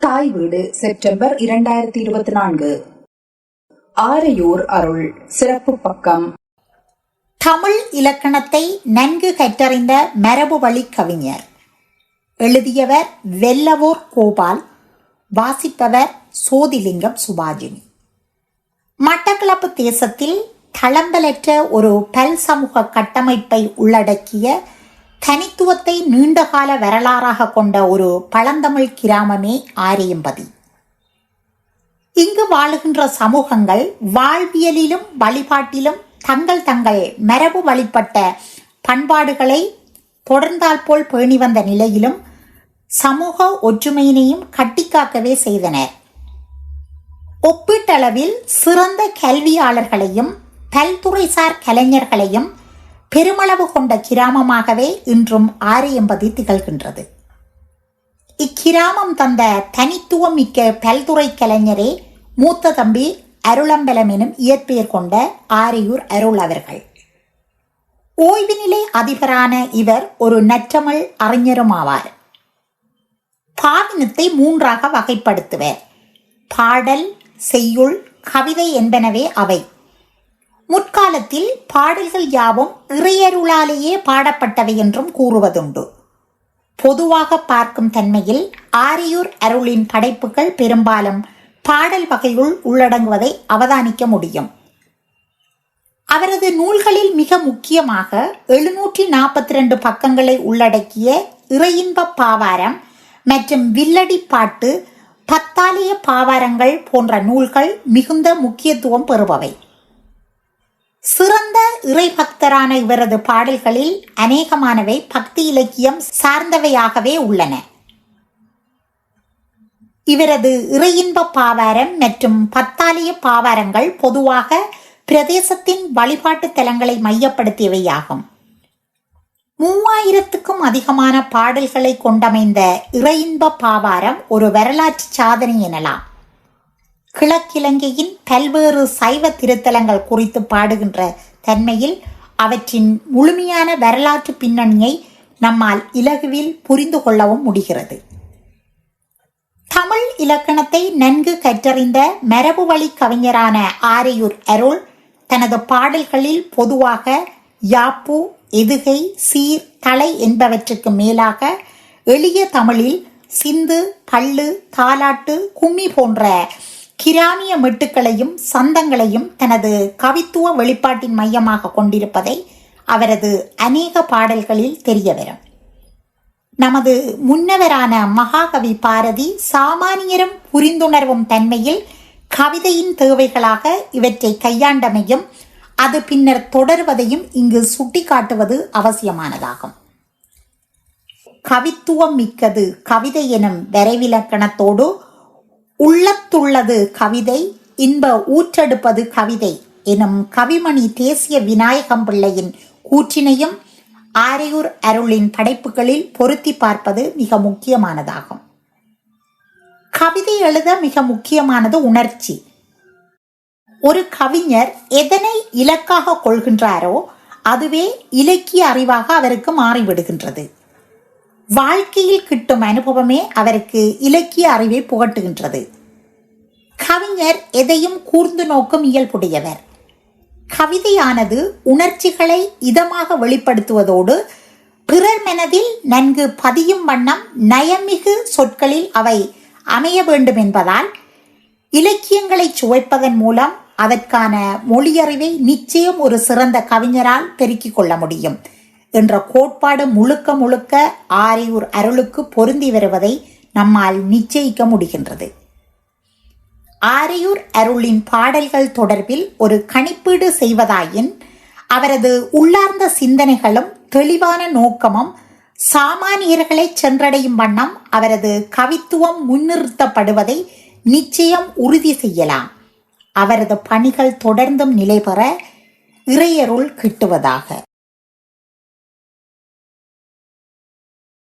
தாய் வீடு செப்டம்பர் 2024. ஆரையூர் அருள் சிறப்பு பக்கம். தமிழ் இலக்கணத்தை நன்கு கற்றறிந்த மரபு வழி கவிஞர். எழுதியவர் வெல்லவூர் கோபால். வாசிப்பவர் சோதிலிங்கம் சுபாஜினி. மட்டக்களப்பு தேசத்தில் தளம்பலற்ற ஒரு பல் சமூக கட்டமைப்பை உள்ளடக்கிய தனித்துவத்தை நீண்டகால வரலாறாக கொண்ட ஒரு பழந்தமிழ் கிராமமே ஆரையம்பதி. இங்கு வாழுகின்ற சமூகங்கள் வாழ்வியலிலும் வழிபாட்டிலும் தங்கள் மரபு வழிபட்ட பண்பாடுகளை தொடர்ந்தால் போல் பேணி வந்த நிலையிலும் சமூக ஒற்றுமையினையும் கட்டிக்காக்கவே செய்தனர். ஒப்பீட்டளவில் சிறந்த கல்வியாளர்களையும் பல்துறைசார் கலைஞர்களையும் பெருமளவு கொண்ட கிராமமாகவே இன்றும் ஆரையம்பதி திகழ்கின்றது. இக்கிராமம் தந்த தனித்துவம் மிக்க பல்துறை கலைஞரே மூத்த தம்பி அருளம்பலம் எனும் இயற்பெயர் கொண்ட ஆரையூர் அருள் அவர்கள். ஓய்வு நிலை அதிபரான இவர் ஒரு நற்றமிழ் அறிஞரும் ஆவார். பாவினத்தை 3ஆக வகைப்படுத்துவர். பாடல், செய்யுள், கவிதை என்பனவே அவை. முற்காலத்தில் பாடல்கள் யாவும் இறையருளாலேயே பாடப்பட்டவை என்றும் கூறுவதுண்டு. பொதுவாக பார்க்கும் தன்மையில் ஆரையூர் அருளின் படைப்புகள் பெரும்பாலும் பாடல் வகையுள் உள்ளடங்குவதை அவதானிக்க முடியும். அவரது நூல்களில் மிக முக்கியமாக 742 பக்கங்களை உள்ளடக்கிய இறையின்ப பாவாரம் மற்றும் வில்லடி பாட்டு, பத்தாலிய பாவாரங்கள் போன்ற நூல்கள் மிகுந்த முக்கியத்துவம் பெறுபவை. சிறந்த இறைபக்தரான இவரது பாடல்களில் அநேகமானவை பக்தி இலக்கியம் சார்ந்தவையாகவே உள்ளன. இவரது இறையின்ப பாவாரம் மற்றும் பத்தாலிய பாவாரங்கள் பொதுவாக பிரதேசத்தின் வழிபாட்டு தலங்களை மையப்படுத்தியவையாகும். 3000க்கும் அதிகமான பாடல்களை கொண்டமைந்த இறையின்ப பாவாரம் ஒரு வரலாற்று சாதனை எனலாம். கிழக்கிலங்கையின் பல்வேறு சைவ திருத்தலங்கள் குறித்து பாடுகின்ற தன்மையில் அவற்றின் முழுமையான வரலாற்று பின்னணியை நம்மால் இலகுவில் புரிந்து கொள்ளவும் முடிகிறது. தமிழ் இலக்கணத்தை நன்கு கற்றறிந்த மரபு வழி கவிஞரான ஆரையூர் அருள் தனது பாடல்களில் பொதுவாக யாப்பு, எதுகை, சீர், தலை என்பவற்றுக்கு மேலாக எளிய தமிழில் சிந்து, பள்ளு, தாலாட்டு, கும்மி போன்ற கிராமிய மெட்டுக்களையும் சந்தங்களையும் தனது கவித்துவ வெளிப்பாட்டின் மையமாக கொண்டிருப்பதை அவரது அநேக பாடல்களில் தெரியவரும். நமது முன்னவரான மகாகவி பாரதி சாமானியரும் புரிந்துணர்வும் தன்மையில் கவிதையின் தேவைகளாக இவற்றை கையாண்டமையும் அது பின்னர் தொடர்வதையும் இங்கு சுட்டிக்காட்டுவது அவசியமானதாகும். கவித்துவம் மிக்கது கவிதை எனும் வரைவிலக்கணத்தோடு உள்ளத்துள்ளது கவிதை, இன்ப ஊற்றெடுப்பது கவிதை எனும் கவிமணி தேசிய விநாயகம் பிள்ளையின் கூற்றினையும் ஆரையூர் அருளின் படைப்புகளில் பொருத்தி பார்ப்பது மிக முக்கியமானதாகும். கவிதை எழுத மிக முக்கியமானது உணர்ச்சி. ஒரு கவிஞர் எதனை இலக்காக கொள்கின்றாரோ அதுவே இலக்கிய அறிவாக அவருக்கு மாறிவிடுகின்றது. வாழ்க்கையில் கிட்டும் அனுபவமே அவருக்கு இலக்கிய அறிவை புகட்டுகின்றது. கவிஞர் எதையும் கூர்ந்து நோக்கும் இயல்புடையவர். கவிதையானது உணர்ச்சிகளை இதமாக வெளிப்படுத்துவதோடு பிறர் மனதில் நன்கு பதியும் வண்ணம் நயமிகு சொற்களில் அவை அமைய வேண்டும் என்பதால் இலக்கியங்களை சுவைப்பதன் மூலம் அதற்கான மொழியறிவை நிச்சயம் ஒரு சிறந்த கவிஞரால் பெருக்கிக் கொள்ள முடியும் என்ற கோட்பாடு முழுக்க ஆரையூர் அருளுக்கு பொருந்தி வருவதை நம்மால் நிச்சயிக்க முடிகின்றது. ஆரையூர் அருளின் பாடல்கள் தொடர்பில் ஒரு கணிப்பீடு செய்வதாயின் அவரது உள்ளார்ந்த சிந்தனைகளும் தெளிவான நோக்கமும் சாமானியர்களை சென்றடையும் வண்ணம் அவரது கவித்துவம் முன்னிறுத்தப்படுவதை நிச்சயம் உறுதி செய்யலாம். அவரது பணிகள் தொடர்ந்தும் நிலைபெற இறையருள் கிட்டுவதாக.